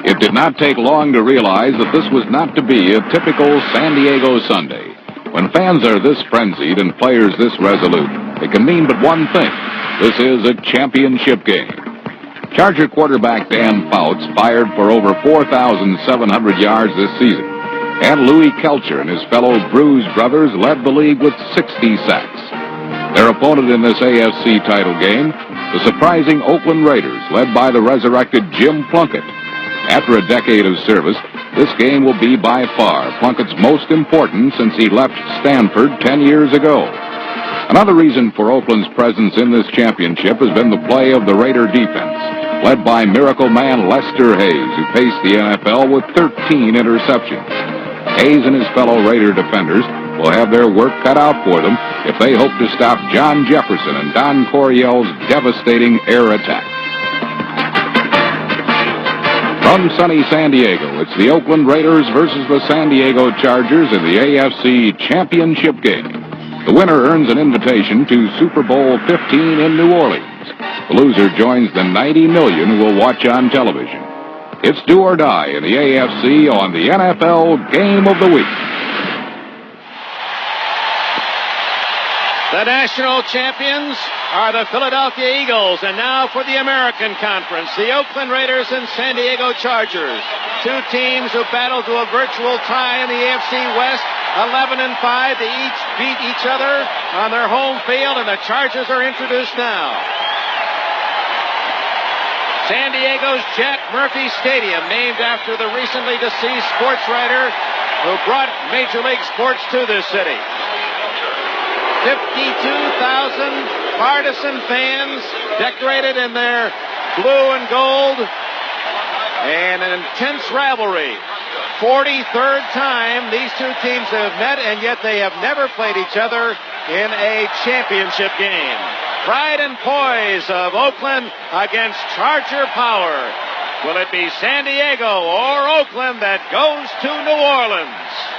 It did not take long to realize that this was not to be a typical San Diego Sunday. When fans are this frenzied and players this resolute, it can mean but one thing. This is a championship game. Charger quarterback Dan Fouts fired for over 4,700 yards this season. And Louis Kelcher and his fellow Bruise brothers led the league with 60 sacks. Their opponent in this AFC title game, the surprising Oakland Raiders, led by the resurrected Jim Plunkett. After a decade of service, this game will be by far Plunkett's most important since he left Stanford 10 years ago. Another reason for Oakland's presence in this championship has been the play of the Raider defense, led by miracle man Lester Hayes, who paced the NFL with 13 interceptions. Hayes and his fellow Raider defenders will have their work cut out for them if they hope to stop John Jefferson and Don Coryell's devastating air attack. From sunny San Diego, it's the Oakland Raiders versus the San Diego Chargers in the AFC Championship game. The winner earns an invitation to Super Bowl 15 in New Orleans. The loser joins the 90 million who will watch on television. It's do or die in the AFC on the NFL Game of the Week. The national champions are the Philadelphia Eagles, and now for the American Conference, the Oakland Raiders and San Diego Chargers. Two teams who battled to a virtual tie in the AFC West, 11-5. They each beat each other on their home field, and the Chargers are introduced now. San Diego's Jack Murphy Stadium, named after the recently deceased sports writer who brought Major League sports to this city. 52,000 partisan fans decorated in their blue and gold, and an intense rivalry. 43rd time these two teams have met, and yet they have never played each other in a championship game. Pride and poise of Oakland against Charger power. Will it be San Diego or Oakland that goes to New Orleans?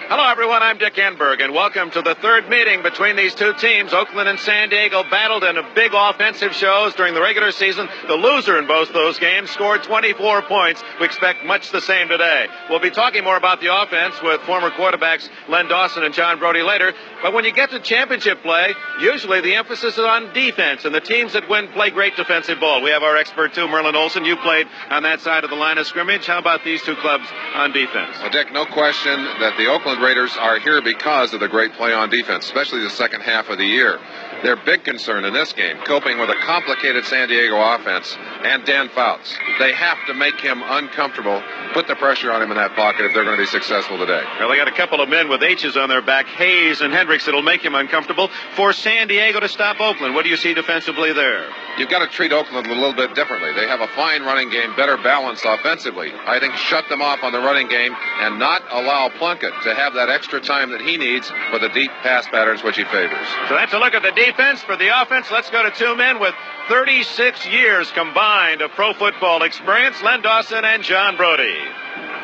Hello, everyone. I'm Dick Enberg, and welcome to the third meeting between these two teams. Oakland and San Diego battled in big offensive shows during the regular season. The loser in both those games scored 24 points. We expect much the same today. We'll be talking more about the offense with former quarterbacks Len Dawson and John Brody later. But when you get to championship play, usually the emphasis is on defense, and the teams that win play great defensive ball. We have our expert, too, Merlin Olsen. You played on that side of the line of scrimmage. How about these two clubs on defense? Well, Dick, no question that the Oakland Raiders are here because of the great play on defense, especially the second half of the year. Their big concern in this game, coping with a complicated San Diego offense and Dan Fouts. They have to make him uncomfortable, put the pressure on him in that pocket if they're going to be successful today. Well, they got a couple of men with H's on their back, Hayes and Hendricks, that'll make him uncomfortable. For San Diego to stop Oakland, what do you see defensively there? You've got to treat Oakland a little bit differently. They have a fine running game, better balance offensively. I think shut them off on the running game and not allow Plunkett to have that extra time that he needs for the deep pass patterns which he favors. So that's a look at the defense. For the offense, let's go to two men with 36 years combined of pro football experience, Len Dawson and John Brody.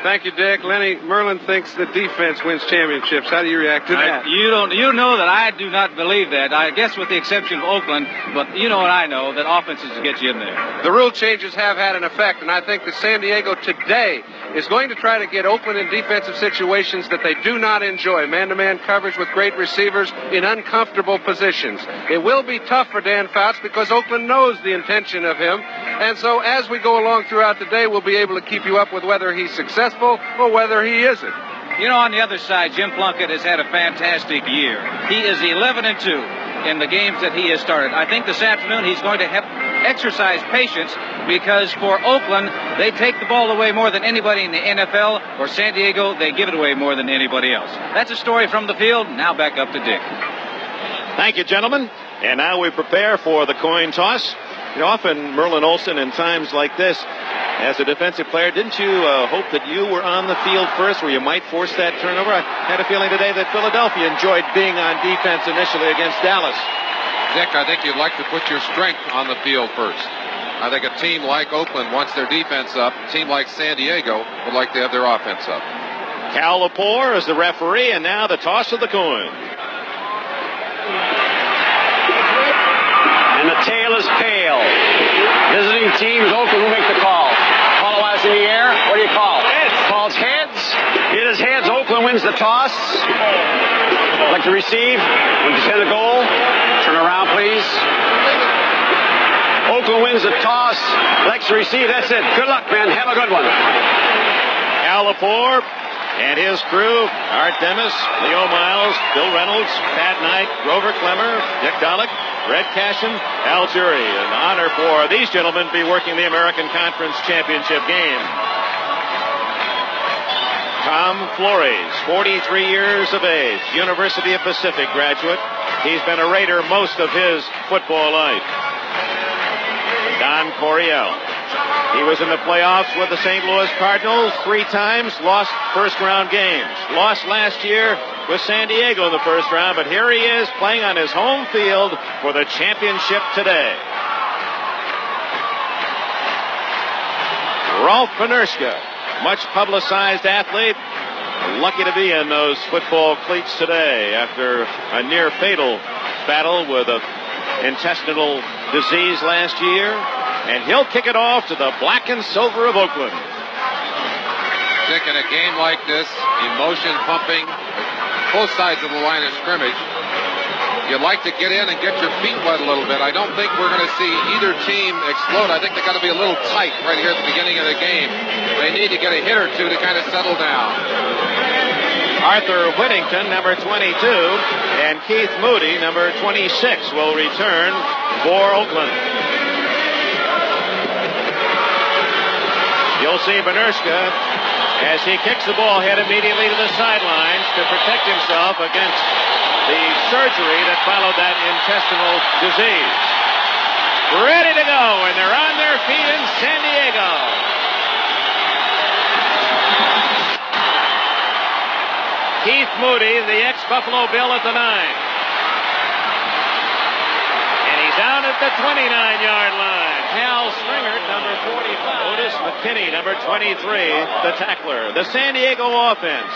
Thank you, Dick. Lenny, Merlin thinks the defense wins championships. How do you react to that? You know that I do not believe that. I guess with the exception of Oakland, but you know what I know, that offenses get you in there. The rule changes have had an effect, and I think that San Diego today is going to try to get Oakland in defensive situations that they do not enjoy. Man-to-man coverage with great receivers in uncomfortable positions. It will be tough for Dan Fouts because Oakland knows the intention of him, and so as we go along throughout the day, we'll be able to keep you up with whether he's successful or whether he isn't. You know, on the other side, Jim Plunkett has had a fantastic year. He is 11-2 in the games that he has started. I think this afternoon he's going to have exercise patience because for Oakland, they take the ball away more than anybody in the NFL. For San Diego, they give it away more than anybody else. That's a story from the field. Now back up to Dick. Thank you, gentlemen. And now we prepare for the coin toss. You know, often, Merlin Olsen, in times like this, as a defensive player, didn't you hope that you were on the field first where you might force that turnover? I had a feeling today that Philadelphia enjoyed being on defense initially against Dallas. Dick, I think you'd like to put your strength on the field first. I think a team like Oakland wants their defense up. A team like San Diego would like to have their offense up. Cal Lepore is the referee, and now the toss of the coin. And the tail is pale. Visiting teams, Oakland will make the wins the toss. Like to receive. When you send a goal. Turn around, please. Oakland wins the toss. Likes to receive. That's it. Good luck, man. Have a good one. Al Lepore and his crew, Art Demis, Leo Miles, Bill Reynolds, Pat Knight, Grover Clemmer, Dick Dollick, Red Cashin, Al Jury. An honor for these gentlemen to be working the American Conference Championship game. Tom Flores, 43 years of age, University of Pacific graduate. He's been a Raider most of his football life. Don Coryell. He was in the playoffs with the St. Louis Cardinals 3 times, lost first-round games. Lost last year with San Diego in the first round, but here he is playing on his home field for the championship today. Rolf Penerska, much publicized athlete, lucky to be in those football cleats today after a near-fatal battle with an intestinal disease last year. And he'll kick it off to the black and silver of Oakland. Dick, in a game like this, emotion pumping, both sides of the line of scrimmage, you'd like to get in and get your feet wet a little bit. I don't think we're going to see either team explode. I think they've got to be a little tight right here at the beginning of the game. They need to get a hit or two to kind of settle down. Arthur Whittington, number 22, and Keith Moody, number 26, will return for Oakland. You'll see Penerska, as he kicks the ball, head immediately to the sidelines to protect himself against the surgery that followed that intestinal disease. Ready to go, and they're on their feet in San Diego. Keith Moody, the ex-Buffalo Bill, at the 9. And he's down at the 29-yard line. Hal Stringert, number 45. Otis McKinney, number 23, the tackler. The San Diego offense,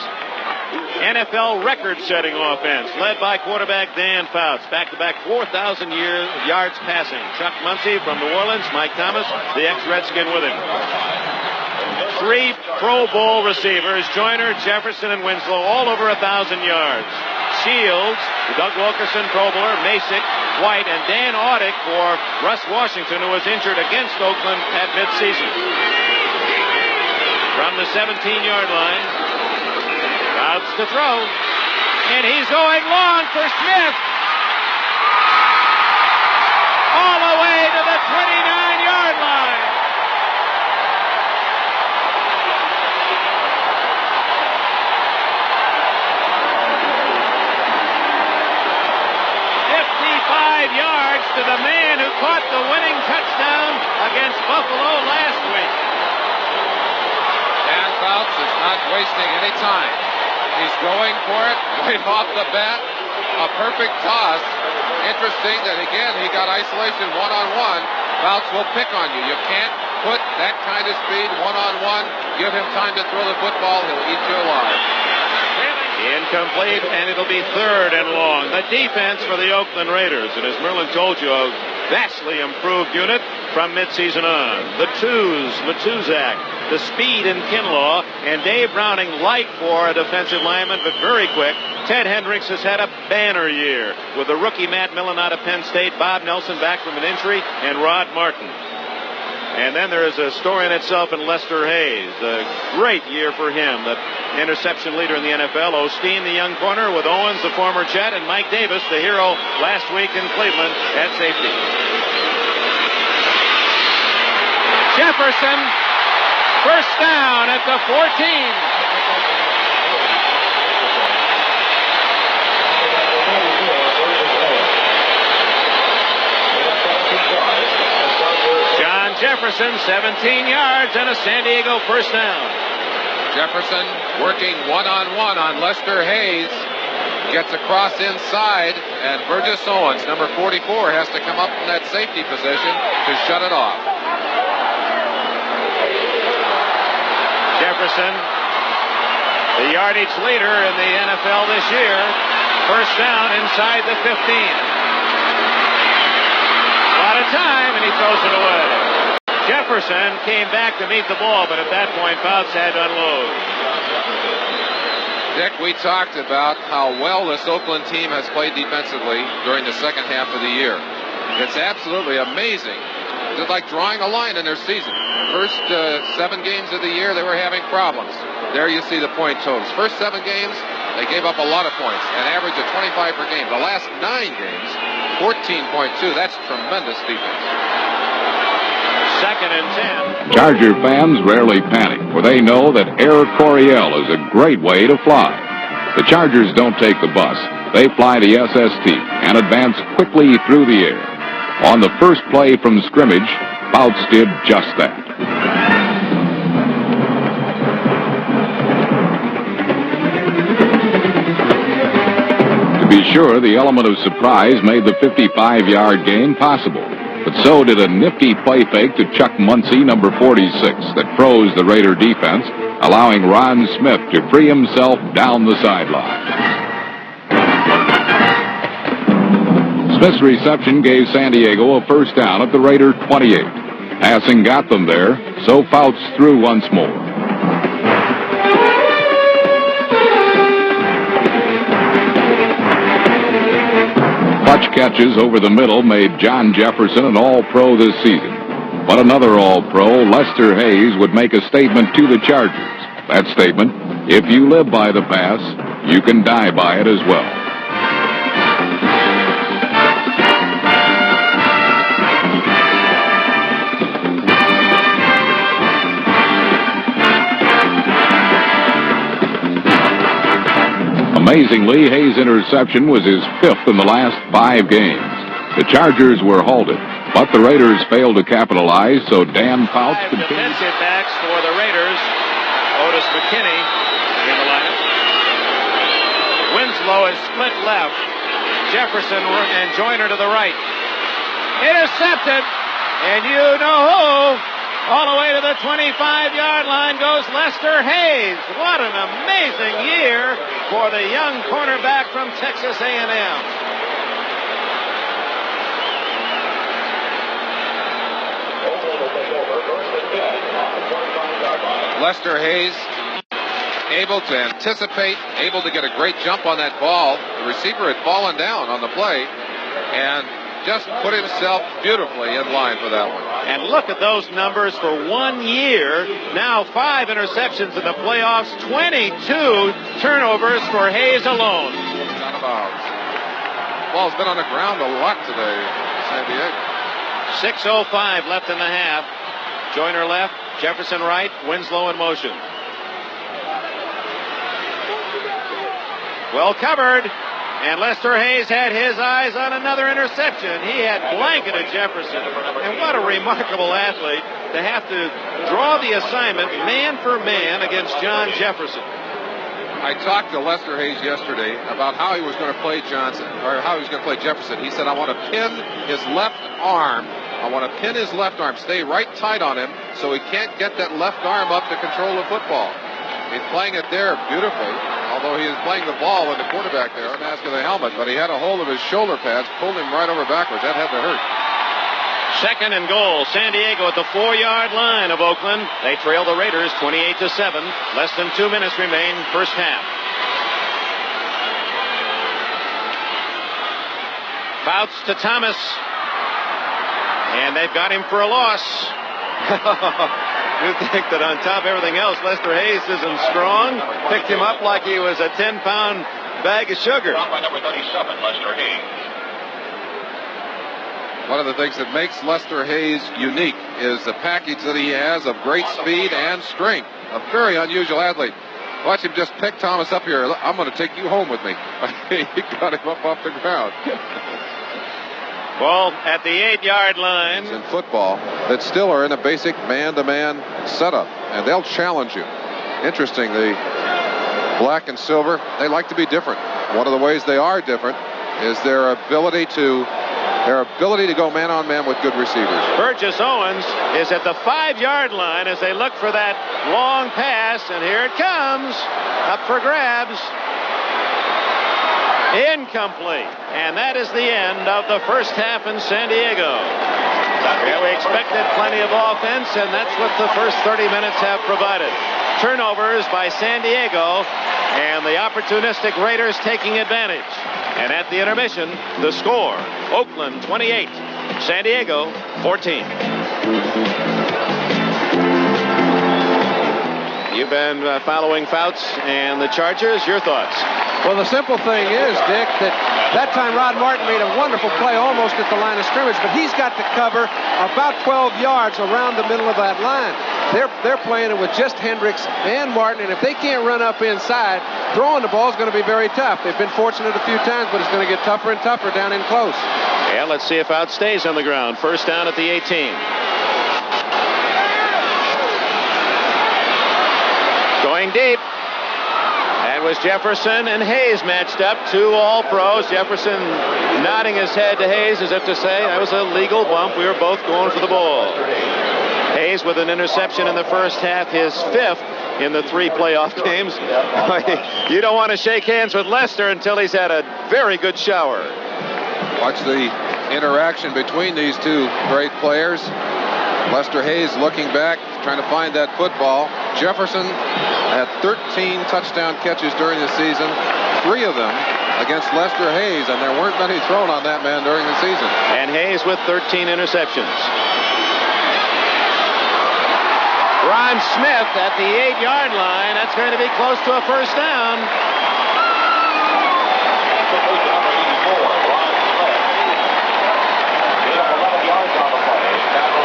NFL record-setting offense, led by quarterback Dan Fouts. Back-to-back 4,000 yards passing. Chuck Muncie from New Orleans, Mike Thomas, the ex-Redskin, with him. 3 Pro Bowl receivers, Joyner, Jefferson, and Winslow, all over 1,000 yards. Shields, Doug Wilkerson, Pro Bowler, Masick, White, and Dan Audick for Russ Washington, who was injured against Oakland at midseason. From the 17-yard line, Fouts to throw, and he's going long for Smith. All the way to the 29-yard line. Yards to the man who caught the winning touchdown against Buffalo last week. Dan Fouts is not wasting any time. He's going for it right off the bat. A perfect toss. Interesting that, again, he got isolation one-on-one. Fouts will pick on you. You can't put that kind of speed one-on-one. Give him time to throw the football. He'll eat you alive. Incomplete, and it'll be 3rd and long. The defense for the Oakland Raiders, and as Merlin told you, a vastly improved unit from midseason on. The twos, Matuzak, the speed in Kinlaw, and Dave Browning, light for a defensive lineman, but very quick. Ted Hendricks has had a banner year with the rookie Matt Millen out of Penn State, Bob Nelson back from an injury, and Rod Martin. And then there is a story in itself in Lester Hayes. A great year for him, the interception leader in the NFL. Osteen, the young corner, with Owens, the former Jet, and Mike Davis, the hero last week in Cleveland at safety. Jefferson, first down at the 14. Jefferson, 17 yards and a San Diego first down. Jefferson working one-on-one on Lester Hayes. Gets across inside, and Burgess Owens, number 44, has to come up from that safety position to shut it off. Jefferson, the yardage leader in the NFL this year. First down inside the 15. A lot of time, and he throws it away. Jefferson came back to meet the ball, but at that point, Fouts had to unload. Dick, we talked about how well this Oakland team has played defensively during the second half of the year. It's absolutely amazing. It's like drawing a line in their season. First 7 games of the year, they were having problems. There you see the point totals. First 7 games, they gave up a lot of points, an average of 25 per game. The last 9 games, 14.2. That's tremendous defense. 2nd and 10. Charger fans rarely panic, for they know that Air Coryell is a great way to fly. The Chargers don't take the bus. They fly the SST and advance quickly through the air. On the first play from scrimmage, Fouts did just that. To be sure, the element of surprise made the 55-yard gain possible. But so did a nifty play fake to Chuck Muncie, number 46, that froze the Raider defense, allowing Ron Smith to free himself down the sideline. Smith's reception gave San Diego a first down at the Raider 28. Passing got them there, so Fouts threw once more. Clutch catches over the middle made John Jefferson an All-Pro this season. But another All-Pro, Lester Hayes, would make a statement to the Chargers. That statement, if you live by the pass, you can die by it as well. Amazingly, Hayes' interception was his 5th in the last 5 games. The Chargers were halted, but the Raiders failed to capitalize, so Dan Fouts continued. Defensive backs for the Raiders. Otis McKinney in the lineup. Winslow is split left. Jefferson and Joyner to the right. Intercepted, and you know who. All the way to the 25-yard line goes Lester Hayes. What an amazing year for the young cornerback from Texas A&M. Lester Hayes able to anticipate, able to get a great jump on that ball. The receiver had fallen down on the play and just put himself beautifully in line for that one. And look at those numbers for 1 year. Now 5 interceptions in the playoffs, 22 turnovers for Hayes alone. Out of bounds. Ball's been on the ground a lot today, San Diego. 6:05 left in the half. Joyner left, Jefferson right, Winslow in motion. Well covered. And Lester Hayes had his eyes on another interception. He had blanketed Jefferson. And what a remarkable athlete to have to draw the assignment man for man against John Jefferson. I talked to Lester Hayes yesterday about how he was going to play Johnson, or how he was going to play Jefferson. He said, I want to pin his left arm. I want to pin his left arm, stay right tight on him so he can't get that left arm up to control the football. He's playing it there beautifully, although he is playing the ball with the quarterback there, mask of the helmet, but he had a hold of his shoulder pads, pulled him right over backwards. That had to hurt. 2nd and goal. San Diego at the 4-yard line of Oakland. They trail the Raiders 28-7. Less than 2 minutes remain first half. Fouts to Thomas. And they've got him for a loss. You think that on top of everything else, Lester Hayes isn't strong? Picked him up like he was a 10-pound bag of sugar. Number 37, Lester Hayes. One of the things that makes Lester Hayes unique is the package that he has of great speed and strength. A very unusual athlete. Watch him just pick Thomas up here. I'm going to take you home with me. He got him up off the ground. Ball at the 8-yard line. In football that still are in a basic man-to-man setup, and they'll challenge you. Interesting, the black and silver, they like to be different. One of the ways they are different is their ability to go man-on-man with good receivers. Burgess Owens is at the 5-yard line as they look for that long pass, and here it comes, up for grabs. Incomplete. And that is the end of the first half in San Diego. Yeah, we expected plenty of offense, and that's what the first 30 minutes have provided. Turnovers by San Diego. and the opportunistic Raiders taking advantage. And at the intermission, the score, Oakland 28, San Diego 14. You've been following Fouts and the Chargers. Your thoughts? Well, the simple thing is, Dick, that time Rod Martin made a wonderful play almost at the line of scrimmage, but he's got to cover about 12 yards around the middle of that line. They're playing it with just Hendricks and Martin, and if they can't run up inside, throwing the ball is going to be very tough. They've been fortunate a few times, but it's going to get tougher and tougher down in close. Yeah, let's see if Fouts stays on the ground. First down at the 18. Going deep. That was Jefferson and Hayes matched up. Two All-Pros. Jefferson nodding his head to Hayes as if to say, that was a legal bump. We were both going for the ball. Hayes with an interception in the first half, his 5th in the 3 playoff games. You don't want to shake hands with Lester until he's had a very good shower. Watch the interaction between these two great players. Lester Hayes looking back, trying to find that football. Jefferson had 13 touchdown catches during the season, 3 of them against Lester Hayes, and there weren't many thrown on that man during the season. And Hayes with 13 interceptions. Ron Smith at the 8-yard line. That's going to be close to a first down.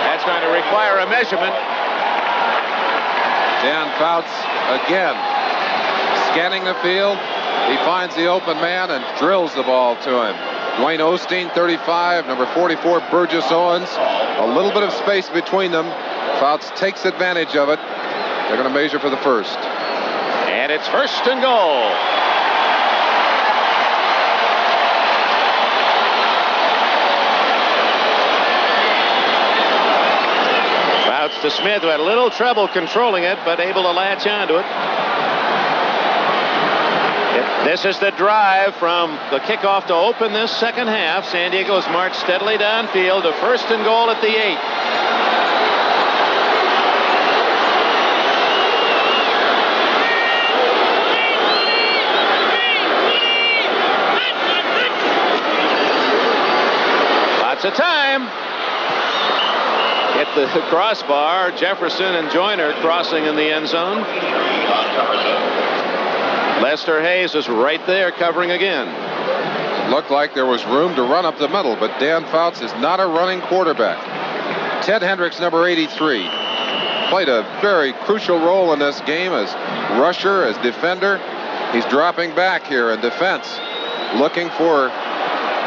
That's going to require a measurement. Dan Fouts again scanning the field. He finds the open man and drills the ball to him. Dwayne Osteen, 35, number 44, Burgess Owens. A little bit of space between them. Fouts takes advantage of it. They're going to measure for the first. And it's first and goal. Fouts to Smith, who had a little trouble controlling it, but able to latch onto it. This is the drive from the kickoff to open this second half. San Diego's marched steadily downfield to first and goal at the 8. Lots of time. Hit the crossbar. Jefferson and Joyner crossing in the end zone. Lester Hayes is right there covering again. Looked like there was room to run up the middle, but Dan Fouts is not a running quarterback. Ted Hendricks, number 83, played a very crucial role in this game as rusher, as defender. He's dropping back here in defense, looking for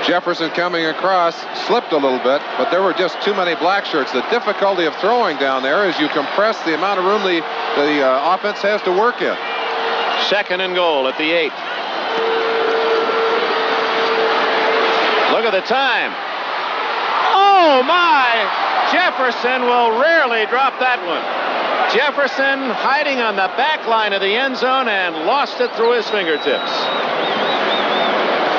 Jefferson coming across. Slipped a little bit, but there were just too many black shirts. The difficulty of throwing down there is you compress the amount of room the offense has to work in. Second and goal at the 8. Look at the time. Oh, my! Jefferson will rarely drop that one. Jefferson hiding on the back line of the end zone and lost it through his fingertips.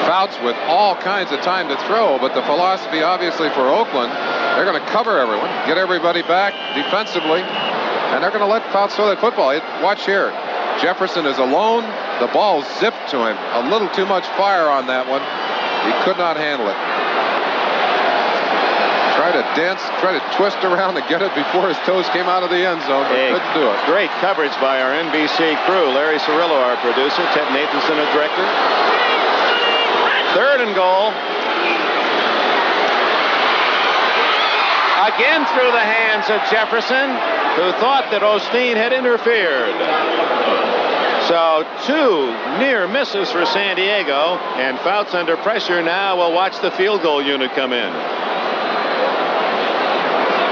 Fouts with all kinds of time to throw, but the philosophy obviously for Oakland, they're going to cover everyone, get everybody back defensively, and they're going to let Fouts throw that football. Watch here. Jefferson is alone. The ball zipped to him. A little too much fire on that one. He could not handle it. Tried to dance, tried to twist around to get it before his toes came out of the end zone, but couldn't do it. Great coverage by our NBC crew. Larry Cirillo, our producer. Ted Nathanson, our director. Third and goal. Again through the hands of Jefferson, who thought that Osteen had interfered. So 2 near misses for San Diego, and Fouts under pressure now will watch the field goal unit come in.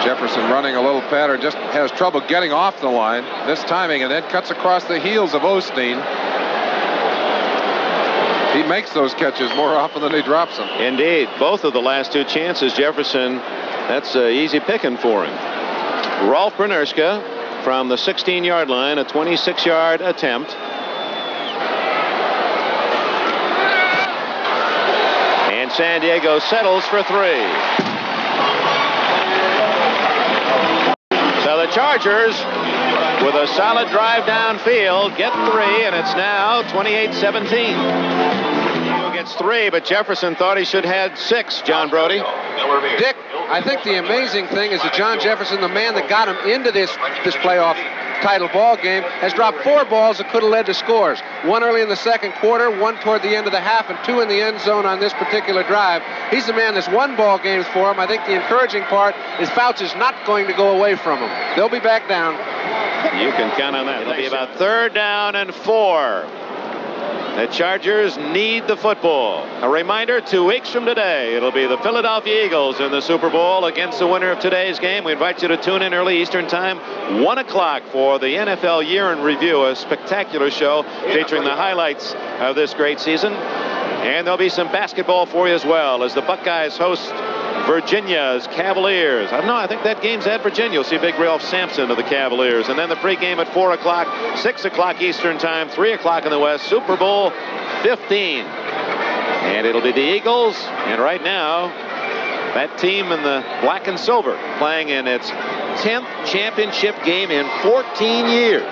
Jefferson running a little pattern, just has trouble getting off the line, this timing, and then cuts across the heels of Osteen. He makes those catches more often than he drops them. Indeed. Both of the last 2 chances, Jefferson, that's easy picking for him. Rolf Brunnerska from the 16-yard line, a 26-yard attempt. And San Diego settles for 3. So the Chargers, with a solid drive downfield, get 3, and it's now 28-17. Gets 3, but Jefferson thought he should have had 6, John Brody. Dick, I think the amazing thing is that John Jefferson, the man that got him into this playoff title ball game, has dropped 4 balls that could have led to scores. 1 early in the second quarter, 1 toward the end of the half, and 2 in the end zone on this particular drive. He's the man that's won ball games for him. I think the encouraging part is Fouts is not going to go away from him. They'll be back down. You can count on that. It'll be about 3rd down and 4. The Chargers need the football. A reminder, 2 weeks from today, it'll be the Philadelphia Eagles in the Super Bowl against the winner of today's game. We invite you to tune in early Eastern Time, 1 o'clock for the NFL Year in Review, a spectacular show featuring the highlights of this great season. And there'll be some basketball for you as well as the Buckeyes host Virginia's Cavaliers. I don't know, I think that game's at Virginia. You'll see Big Ralph Sampson of the Cavaliers. And then the pregame at 4 o'clock, 6 o'clock Eastern Time, 3 o'clock in the West, Super Bowl 15. And it'll be the Eagles. And right now, that team in the black and silver playing in its 10th championship game in 14 years.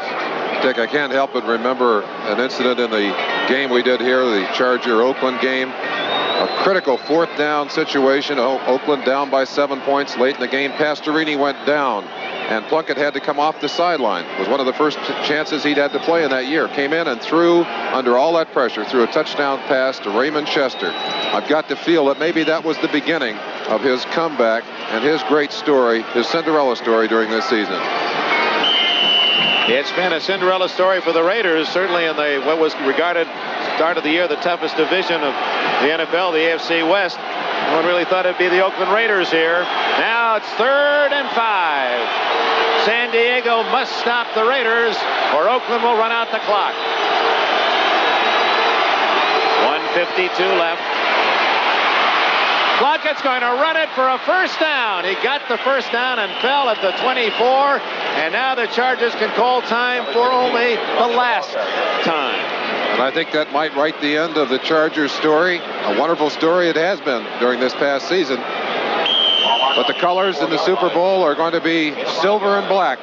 Dick, I can't help but remember an incident in the game we did here, the Charger-Oakland game. A critical 4th down situation. Oakland down by 7 points late in the game. Pastorini went down, and Plunkett had to come off the sideline. It was one of the first chances he'd had to play in that year. Came in and threw, under all that pressure, threw a touchdown pass to Raymond Chester. I've got to feel that maybe that was the beginning of his comeback and his great story, his Cinderella story during this season. It's been a Cinderella story for the Raiders, certainly in what was regarded start of the year the toughest division of the NFL, the AFC West. No one really thought it'd be the Oakland Raiders here. Now it's 3rd and 5. San Diego must stop the Raiders, or Oakland will run out the clock. 1:52 left. Plunkett's going to run it for a 1st down. He got the 1st down and fell at the 24. And now the Chargers can call time for only the last time. And I think that might write the end of the Chargers story. A wonderful story it has been during this past season. But the colors in the Super Bowl are going to be silver and black.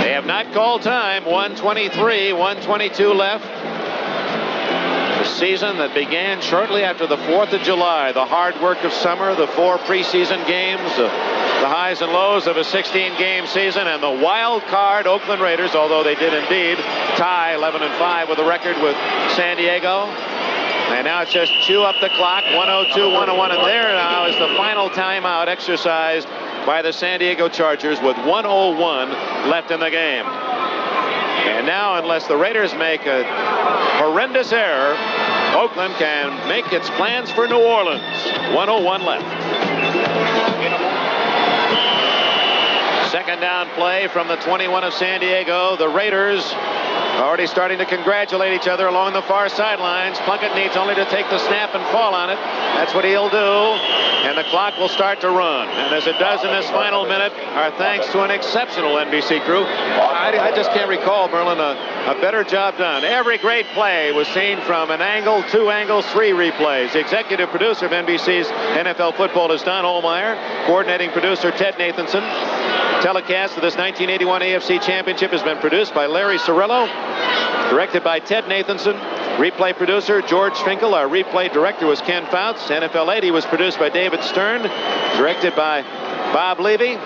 They have not called time. 1:23, 1:22 left. The season that began shortly after the 4th of July, the hard work of summer, the 4 preseason games, the highs and lows of a 16-game season, and the wild card Oakland Raiders, although they did indeed tie 11-5 with a record with San Diego. And now it's just chew up the clock, 1:02, 1:01, and there now is the final timeout exercised by the San Diego Chargers with 1:01 left in the game. And now, unless the Raiders make a horrendous error, Oakland can make its plans for New Orleans. 1:01 left. 2nd down play from the 21 of San Diego. The Raiders already starting to congratulate each other along the far sidelines. Plunkett needs only to take the snap and fall on it. That's what he'll do. And the clock will start to run. And as it does in this final minute, our thanks to an exceptional NBC crew. I just can't recall, Merlin, a better job done. Every great play was seen from an angle, 2 angles, 3 replays. The executive producer of NBC's NFL Football is Don Olmeyer. Coordinating producer Ted Nathanson. Telecast of this 1981 AFC Championship has been produced by Larry Cirillo. Directed by Ted Nathanson. Replay producer George Finkel. Our replay director was Ken Fouts. NFL 80 was produced by David Stern. Directed by Bob Levy.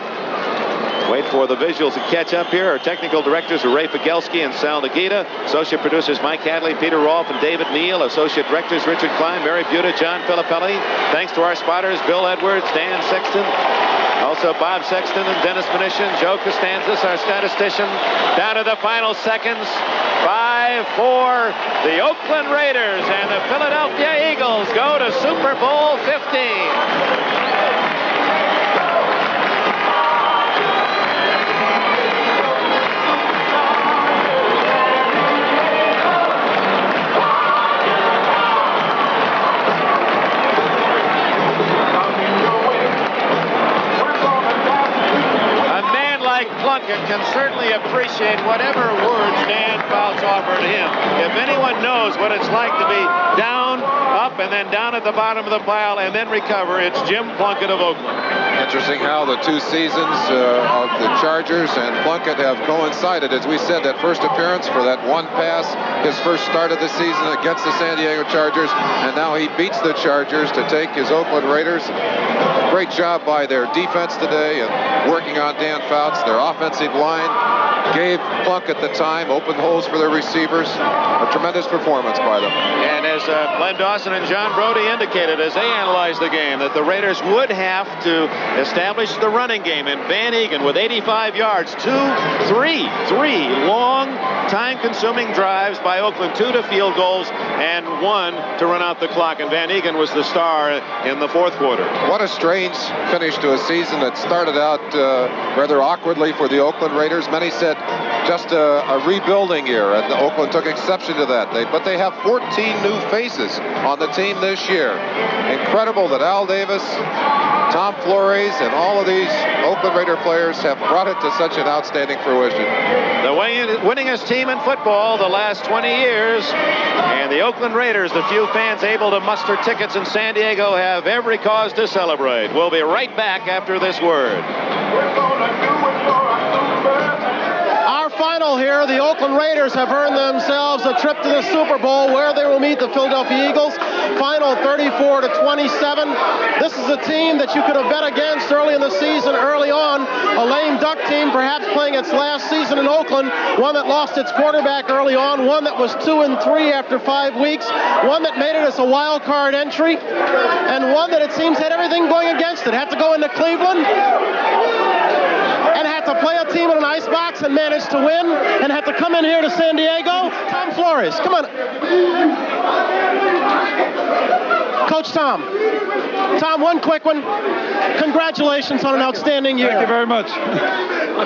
Wait for the visuals to catch up here. Our technical directors are Ray Figelski and Sal Nagita. Associate producers Mike Hadley, Peter Rolfe, and David Neal. Associate directors Richard Klein, Mary Buda, John Filippelli. Thanks to our spotters Bill Edwards, Dan Sexton. Also Bob Sexton and Dennis Mnuchin, Joe Costanzas, our statistician. Down to the final seconds. 5-4. The Oakland Raiders and the Philadelphia Eagles go to Super Bowl 15. Plunkett can certainly appreciate whatever words Dan Fouts offered him. If anyone knows what it's like to be down, up, and then down at the bottom of the pile and then recover, it's Jim Plunkett of Oakland. And interesting how the two seasons of the Chargers and Plunkett have coincided. As we said, that first appearance for that one pass, his first start of the season against the San Diego Chargers, and now he beats the Chargers to take his Oakland Raiders. Great job by their defense today and working on Dan Fouts. Their offensive line gave Plunkett the time, opened holes for their receivers. A tremendous performance by them. And as Glenn Dawson and John Brody indicated as they analyzed the game, that the Raiders would have to establish the running game. And Van Egan with 85 yards, three long, time-consuming drives by Oakland, 2 to field goals and 1 to run out the clock. And Van Egan was the star in the fourth quarter. What a strange finish to a season that started out rather awkwardly for the Oakland Raiders. Many said just a rebuilding year, and Oakland took exception to that. But they have 14 new faces on the team this year. Incredible that Al Davis, Tom Flores, and all of these Oakland Raider players have brought it to such an outstanding fruition. The winningest team in football the last 20 years, and the Oakland Raiders, the few fans able to muster tickets in San Diego, have every cause to celebrate. We'll be right back after this word. Final here, the Oakland Raiders have earned themselves a trip to the Super Bowl where they will meet the Philadelphia Eagles. Final 34-27. This is a team that you could have bet against early in the season, early on. A lame duck team, perhaps playing its last season in Oakland. One that lost its quarterback early on. One that was 2-3 after 5 weeks. One that made it as a wild card entry. And one that it seems had everything going against it. Had to go into Cleveland and had to play a team in an ice box and managed to win, and had to come in here to San Diego. Tom Flores, come on. Coach Tom. Tom, one quick one. Congratulations on an outstanding year. Thank you very much.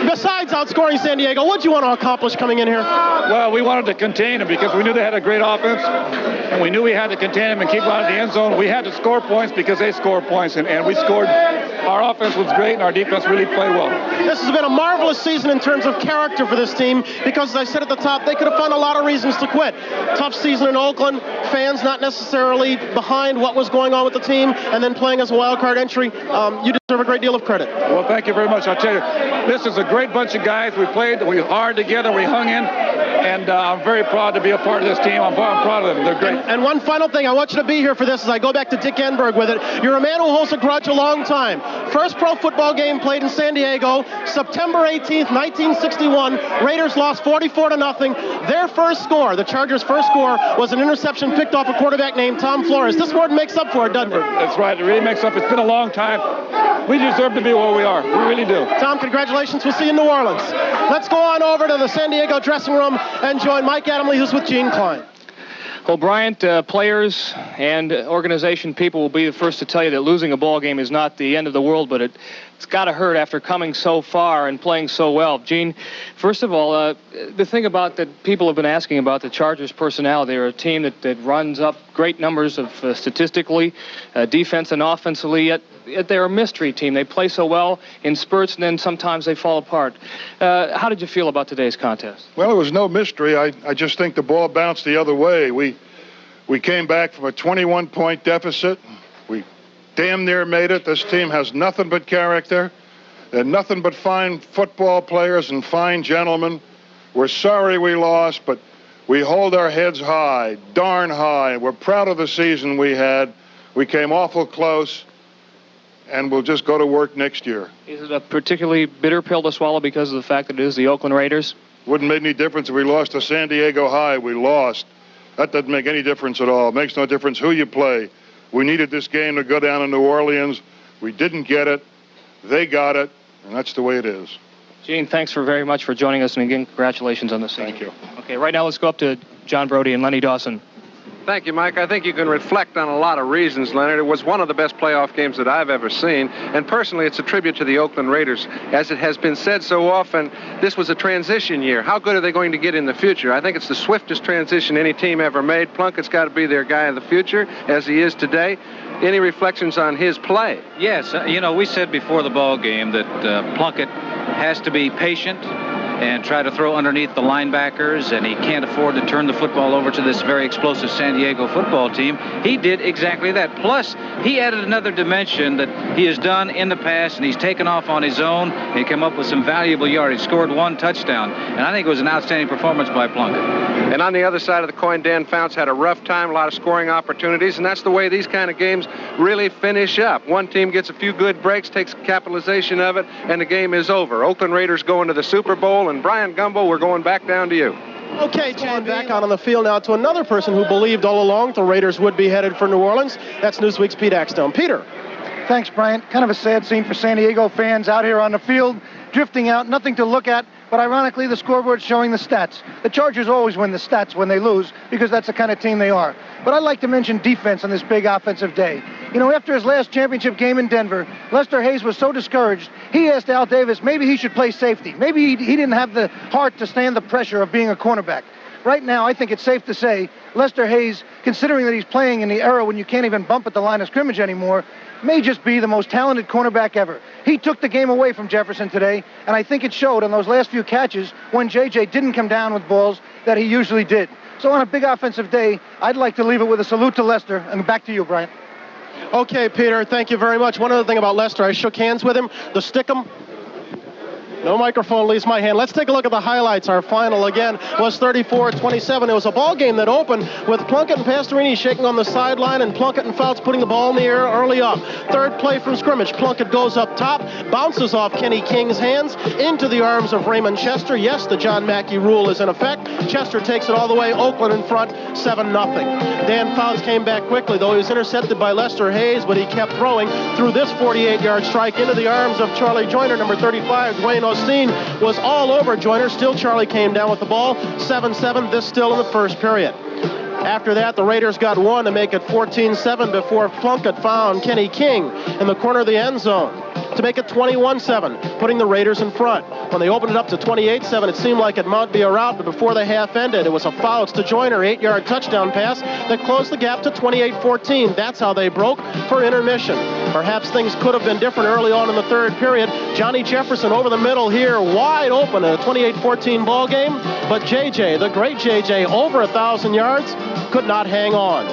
Besides outscoring San Diego, what did you want to accomplish coming in here? Well, we wanted to contain them because we knew they had a great offense, and we knew we had to contain them and keep them out of the end zone. We had to score points because they scored points, and we scored. Our offense was great, and our defense really played well. This has been a marvelous season in terms of character for this team because, as I said at the top, they could have found a lot of reasons to quit. Tough season in Oakland, fans not necessarily behind what was going on with the team, and then playing as a wild card entry. You deserve a great deal of credit. Well, thank you very much. I'll tell you, this is a great bunch of guys. We played hard together, we hung in, and I'm very proud to be a part of this team. I'm proud of them. They're great. And one final thing, I want you to be here for this as I go back to Dick Enberg with it. You're a man who holds a grudge a long time. First pro football game played in San Diego, September 18th, 1961. Raiders lost 44-0. Their first score, the Chargers' first score, was an interception picked off a quarterback named Tom Flores. This word makes up for it, doesn't it? That's right. It really makes up. It's been a long time. We deserve to be where we are. We really do. Tom, congratulations. We'll see you in New Orleans. Let's go on over to the San Diego dressing room and join Mike Adamle, who's with Gene Klein. Well, Bryant, players and organization people will be the first to tell you that losing a ball game is not the end of the world, but it's got to hurt after coming so far and playing so well. Gene, first of all, the thing about that people have been asking about the Chargers' personnel, they're a team that runs up great numbers of statistically, defense and offensively, yet they're a mystery team. They play so well in spurts, and then sometimes they fall apart. How did you feel about today's contest? Well, it was no mystery. I just think the ball bounced the other way. We came back from a 21-point deficit. We damn near made it. This team has nothing but character. They're nothing but fine football players and fine gentlemen. We're sorry we lost, but we hold our heads high, darn high. We're proud of the season we had. We came awful close, and we'll just go to work next year. Is it a particularly bitter pill to swallow because of the fact that it is the Oakland Raiders? Wouldn't make any difference if we lost to San Diego High. We lost. That doesn't make any difference at all. It makes no difference who you play. We needed this game to go down in New Orleans. We didn't get it. They got it, and that's the way it is. Gene, thanks very much for joining us, and again, congratulations on the season. Thank you. Okay, right now let's go up to John Brody and Lenny Dawson. Thank you, Mike. I think you can reflect on a lot of reasons, Leonard. It was one of the best playoff games that I've ever seen, and personally, it's a tribute to the Oakland Raiders. As it has been said so often, this was a transition year. How good are they going to get in the future? I think it's the swiftest transition any team ever made. Plunkett's got to be their guy of the future, as he is today. Any reflections on his play? Yes, we said before the ball game that Plunkett has to be patient. and try to throw underneath the linebackers, and he can't afford to turn the football over to this very explosive San Diego football team. He did exactly that. Plus, he added another dimension that he has done in the past, and he's taken off on his own. He came up with some valuable yardage, scored 1 touchdown, and I think it was an outstanding performance by Plunkett. And on the other side of the coin, Dan Fouts had a rough time, a lot of scoring opportunities, and that's the way these kind of games really finish up. One team gets a few good breaks, takes capitalization of it, and the game is over. Oakland Raiders go into the Super Bowl, and Brian Gumbo, we're going back down to you. Okay, John, back out on the field now to another person who believed all along the Raiders would be headed for New Orleans. That's Newsweek's Pete Axtone. Peter. Thanks, Bryant. Kind of a sad scene for San Diego fans out here on the field, drifting out, nothing to look at, but ironically the scoreboard's showing the stats. The Chargers always win the stats when they lose because that's the kind of team they are. But I'd like to mention defense on this big offensive day. You know, after his last championship game in Denver, Lester Hayes was so discouraged, he asked Al Davis maybe he should play safety. Maybe he didn't have the heart to stand the pressure of being a cornerback. Right now, I think it's safe to say Lester Hayes, considering that he's playing in the era when you can't even bump at the line of scrimmage anymore, may just be the most talented cornerback ever. He took the game away from Jefferson today, and I think it showed on those last few catches when J.J. didn't come down with balls that he usually did. So on a big offensive day, I'd like to leave it with a salute to Lester, and back to you, Brian. Okay, Peter, thank you very much. One other thing about Lester, I shook hands with him. The Stickum. No microphone leaves my hand. Let's take a look at the highlights. Our final, again, was 34-27. It was a ball game that opened with Plunkett and Pastorini shaking on the sideline and Plunkett and Fouts putting the ball in the air early up. Third play from scrimmage. Plunkett goes up top, bounces off Kenny King's hands into the arms of Raymond Chester. Yes, the John Mackey rule is in effect. Chester takes it all the way. Oakland in front, 7-0. Dan Fouts came back quickly, though he was intercepted by Lester Hayes, but he kept throwing through this 48-yard strike into the arms of Charlie Joyner, number 35, Dwayne Osteen was all over Joyner. Still, Charlie came down with the ball. 7-7, this still in the first period. After that, the Raiders got one to make it 14-7 before Plunkett found Kenny King in the corner of the end zone to make it 21-7, putting the Raiders in front. When they opened it up to 28-7, it seemed like it might be a rout, but before the half ended, it was a Fouts to Joyner, 8-yard touchdown pass that closed the gap to 28-14. That's how they broke for intermission. Perhaps things could have been different early on in the third period. Johnny Jefferson over the middle here, wide open in a 28-14 ball game, but JJ, the great JJ, over 1,000 yards, could not hang on.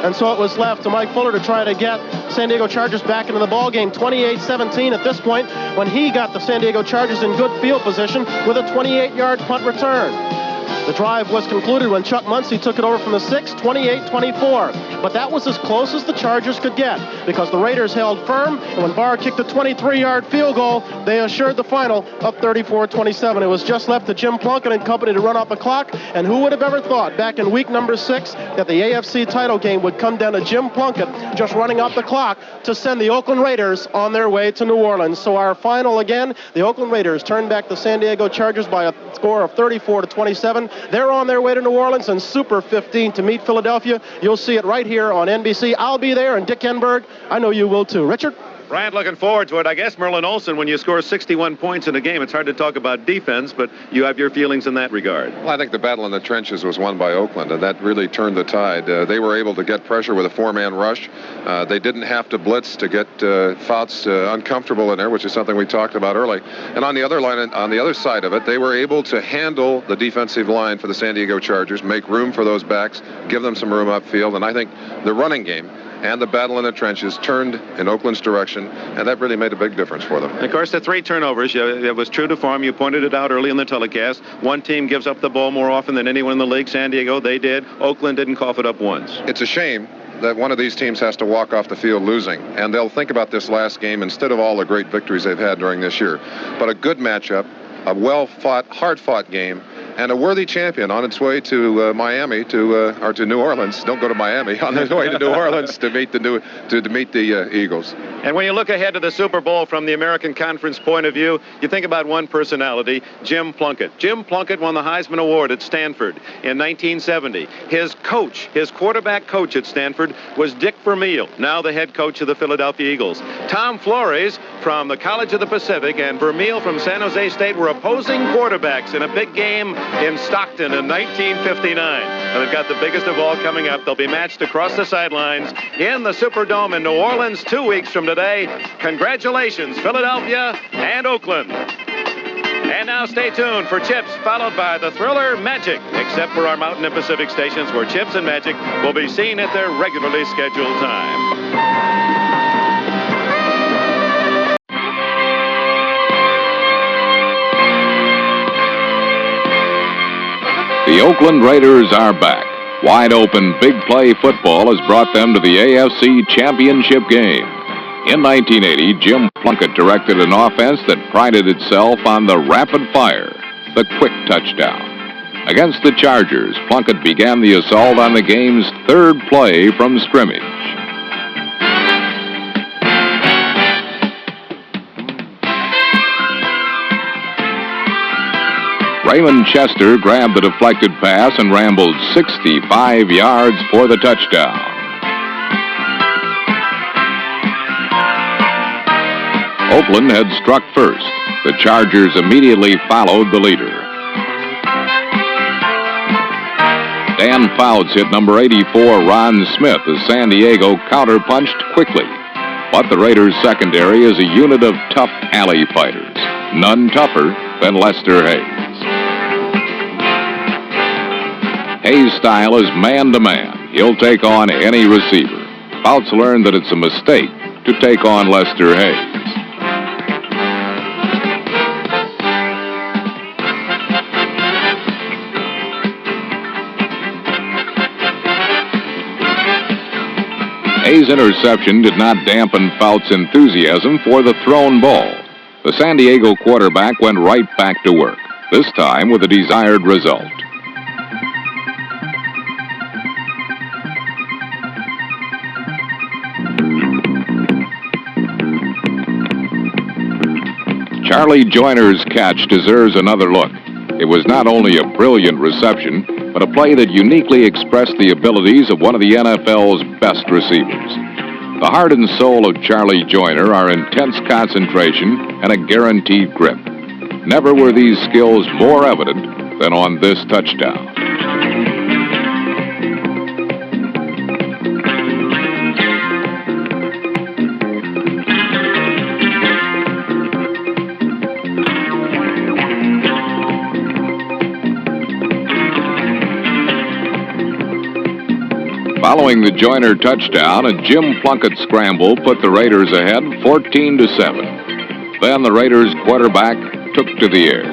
And so it was left to Mike Fuller to try to get San Diego Chargers back into the ball game. 28-17 at this point when he got the San Diego Chargers in good field position with a 28-yard punt return. The drive was concluded when Chuck Muncie took it over from the 6, 28-24. But that was as close as the Chargers could get because the Raiders held firm, and when Barr kicked a 23-yard field goal, they assured the final of 34-27. It was just left to Jim Plunkett and company to run out the clock, and who would have ever thought back in week number 6 that the AFC title game would come down to Jim Plunkett just running out the clock to send the Oakland Raiders on their way to New Orleans. So our final again, the Oakland Raiders turned back the San Diego Chargers by a score of 34-27. They're on their way to New Orleans in Super 15 to meet Philadelphia. You'll see it right here on NBC. I'll be there, and Dick Enberg, I know you will too. Richard? Bryant, looking forward to it. I guess Merlin Olsen, when you score 61 points in a game, it's hard to talk about defense, but you have your feelings in that regard. Well, I think the battle in the trenches was won by Oakland, and that really turned the tide. They were able to get pressure with a 4-man rush. They didn't have to blitz to get Fouts uncomfortable in there, which is something we talked about early. And on the other line, on the other side of it, they were able to handle the defensive line for the San Diego Chargers, make room for those backs, give them some room upfield, and I think the running game and the battle in the trenches turned in Oakland's direction, and that really made a big difference for them. Of course, the 3 turnovers, it was true to form. You pointed it out early in the telecast. One team gives up the ball more often than anyone in the league. San Diego, they did. Oakland didn't cough it up once. It's a shame that one of these teams has to walk off the field losing, and they'll think about this last game instead of all the great victories they've had during this year. But a good matchup, a well-fought, hard-fought game, and a worthy champion on its way to Miami or to New Orleans. Don't go to Miami. On their way to New Orleans to meet the Eagles. And when you look ahead to the Super Bowl from the American Conference point of view, you think about one personality, Jim Plunkett. Jim Plunkett won the Heisman Award at Stanford in 1970. His coach, his quarterback coach at Stanford, was Dick Vermeil, now the head coach of the Philadelphia Eagles. Tom Flores from the College of the Pacific and Vermeil from San Jose State were opposing quarterbacks in a big game in Stockton in 1959. And they've got the biggest of all coming up. They'll be matched across the sidelines in the Superdome in New Orleans 2 weeks from today. Congratulations, Philadelphia and Oakland. And now stay tuned for Chips, followed by the thriller Magic, except for our Mountain and Pacific stations where Chips and Magic will be seen at their regularly scheduled time. The Oakland Raiders are back. Wide open big play football has brought them to the AFC Championship game. In 1980, Jim Plunkett directed an offense that prided itself on the rapid fire, the quick touchdown. Against the Chargers, Plunkett began the assault on the game's third play from scrimmage. Raymond Chester grabbed the deflected pass and rambled 65 yards for the touchdown. Oakland had struck first. The Chargers immediately followed the leader. Dan Fouts hit number 84, Ron Smith, as San Diego counterpunched quickly. But the Raiders' secondary is a unit of tough alley fighters, none tougher than Lester Hayes. Hayes' style is man-to-man. He'll take on any receiver. Fouts learned that it's a mistake to take on Lester Hayes. Hayes' interception did not dampen Fouts' enthusiasm for the thrown ball. The San Diego quarterback went right back to work, this time with the desired result. Charlie Joyner's catch deserves another look. It was not only a brilliant reception, but a play that uniquely expressed the abilities of one of the NFL's best receivers. The heart and soul of Charlie Joyner are intense concentration and a guaranteed grip. Never were these skills more evident than on this touchdown. Following the Joyner touchdown, a Jim Plunkett scramble put the Raiders ahead 14-7. Then the Raiders quarterback took to the air.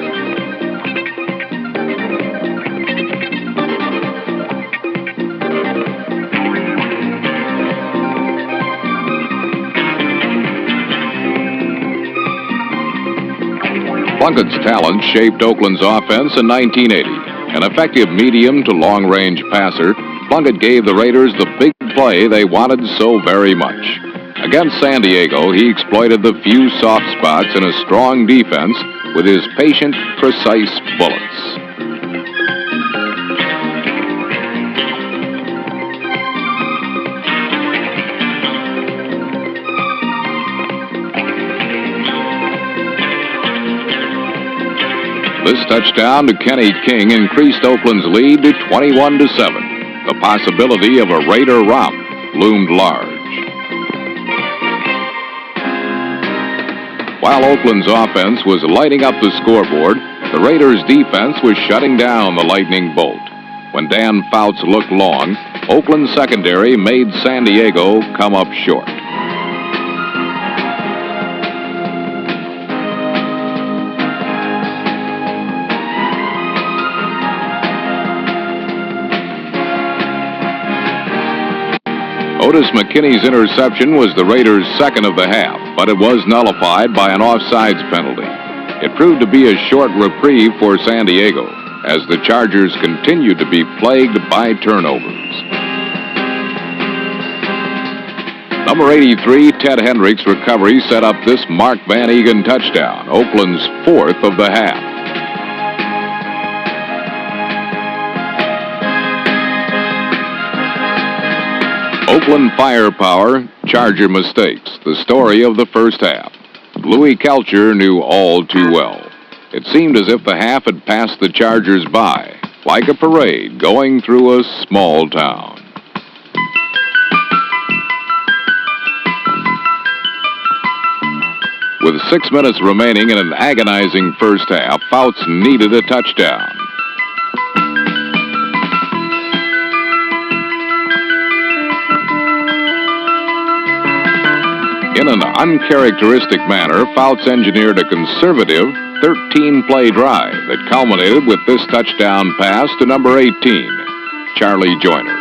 Plunkett's talent shaped Oakland's offense in 1980. An effective medium to long-range passer, Plunkett gave the Raiders the big play they wanted so very much. Against San Diego, he exploited the few soft spots in a strong defense with his patient, precise bullets. This touchdown to Kenny King increased Oakland's lead to 21-7. The possibility of a Raider romp loomed large. While Oakland's offense was lighting up the scoreboard, the Raiders' defense was shutting down the lightning bolt. When Dan Fouts looked long, Oakland's secondary made San Diego come up short. Otis McKinney's interception was the Raiders' second of the half, but it was nullified by an offsides penalty. It proved to be a short reprieve for San Diego, as the Chargers continued to be plagued by turnovers. Number 83, Ted Hendricks' recovery set up this Mark Van Egan touchdown, Oakland's fourth of the half. Oakland firepower, Charger mistakes, the story of the first half. Louis Kelcher knew all too well. It seemed as if the half had passed the Chargers by, like a parade going through a small town. With 6 minutes remaining in an agonizing first half, Fouts needed a touchdown. In an uncharacteristic manner, Fouts engineered a conservative 13-play drive that culminated with this touchdown pass to number 18, Charlie Joyner.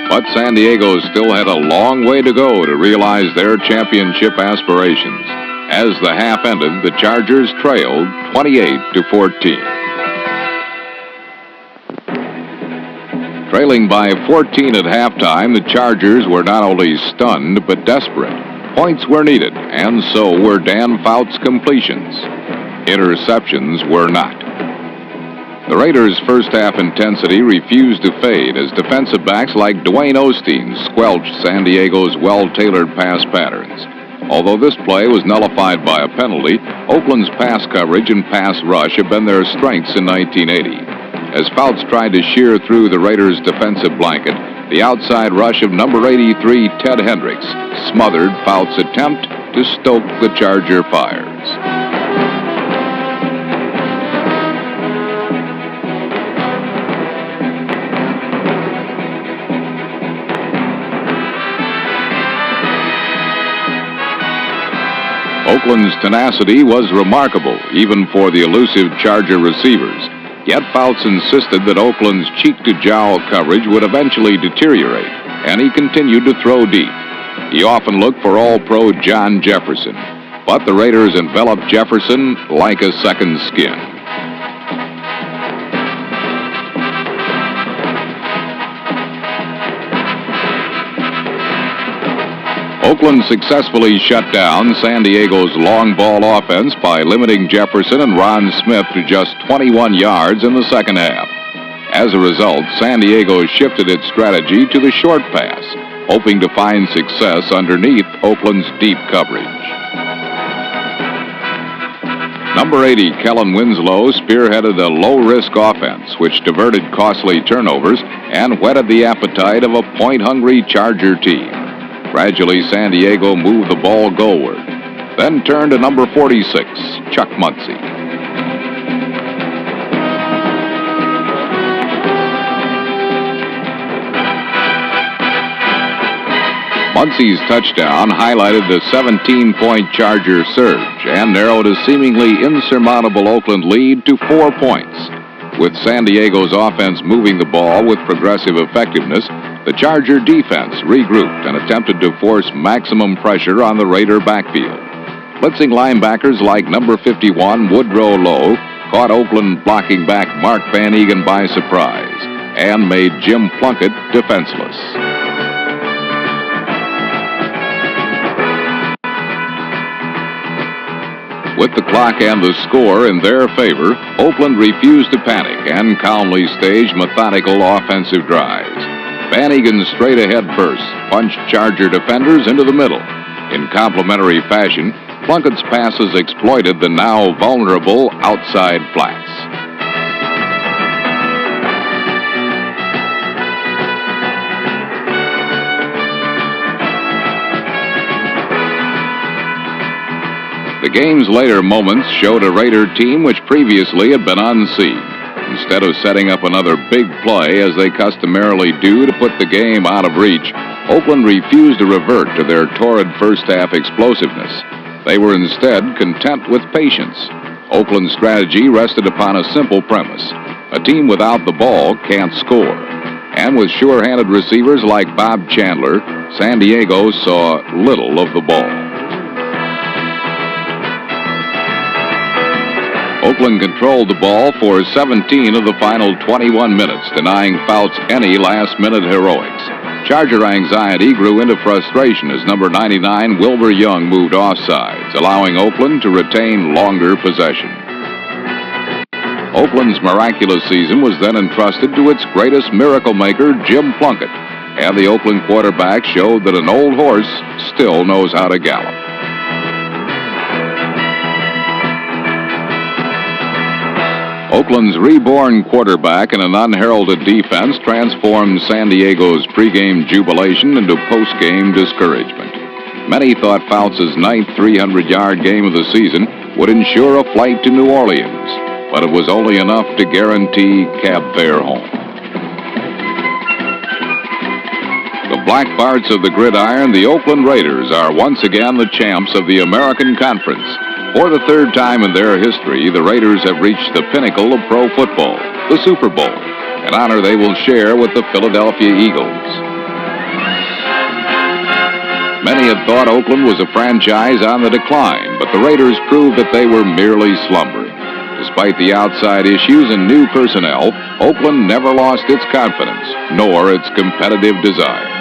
But San Diego still had a long way to go to realize their championship aspirations. As the half ended, the Chargers trailed 28-14. Trailing by 14 at halftime, the Chargers were not only stunned but desperate. Points were needed, and so were Dan Fouts' completions. Interceptions were not. The Raiders' first-half intensity refused to fade as defensive backs like Dwayne Osteen squelched San Diego's well-tailored pass patterns. Although this play was nullified by a penalty, Oakland's pass coverage and pass rush have been their strengths in 1980. As Fouts tried to shear through the Raiders' defensive blanket, the outside rush of number 83, Ted Hendricks, smothered Fouts' attempt to stoke the Charger fires. Oakland's tenacity was remarkable, even for the elusive Charger receivers. Yet Fouts insisted that Oakland's cheek-to-jowl coverage would eventually deteriorate, and he continued to throw deep. He often looked for All-Pro John Jefferson, but the Raiders enveloped Jefferson like a second skin. Oakland successfully shut down San Diego's long ball offense by limiting Jefferson and Ron Smith to just 21 yards in the second half. As a result, San Diego shifted its strategy to the short pass, hoping to find success underneath Oakland's deep coverage. Number 80, Kellen Winslow, spearheaded a low-risk offense, which diverted costly turnovers and whetted the appetite of a point-hungry Charger team. Gradually, San Diego moved the ball goalward, then turned to number 46, Chuck Muncie. Muncie's touchdown highlighted the 17-point Charger surge and narrowed a seemingly insurmountable Oakland lead to 4 points. With San Diego's offense moving the ball with progressive effectiveness, the Charger defense regrouped and attempted to force maximum pressure on the Raider backfield. Blitzing linebackers like number 51, Woodrow Lowe, caught Oakland blocking back Mark Van Egan by surprise and made Jim Plunkett defenseless. With the clock and the score in their favor, Oakland refused to panic and calmly staged methodical offensive drives. Van Egan's straight-ahead bursts punched Charger defenders into the middle. In complementary fashion, Plunkett's passes exploited the now vulnerable outside flats. The game's later moments showed a Raider team which previously had been unseen. Instead of setting up another big play, as they customarily do to put the game out of reach, Oakland refused to revert to their torrid first-half explosiveness. They were instead content with patience. Oakland's strategy rested upon a simple premise. A team without the ball can't score. And with sure-handed receivers like Bob Chandler, San Diego saw little of the ball. Oakland controlled the ball for 17 of the final 21 minutes, denying Fouts any last-minute heroics. Charger anxiety grew into frustration as number 99, Wilbur Young, moved offsides, allowing Oakland to retain longer possession. Oakland's miraculous season was then entrusted to its greatest miracle maker, Jim Plunkett. and the Oakland quarterback showed that an old horse still knows how to gallop. Oakland's reborn quarterback and an unheralded defense transformed San Diego's pregame jubilation into postgame discouragement. Many thought Fouts' ninth 300-yard game of the season would ensure a flight to New Orleans, but it was only enough to guarantee cab fare home. The Black Barts of the gridiron, the Oakland Raiders, are once again the champs of the American Conference. For the third time in their history, the Raiders have reached the pinnacle of pro football, the Super Bowl, an honor they will share with the Philadelphia Eagles. Many had thought Oakland was a franchise on the decline, but the Raiders proved that they were merely slumbering. Despite the outside issues and new personnel, Oakland never lost its confidence, nor its competitive desire.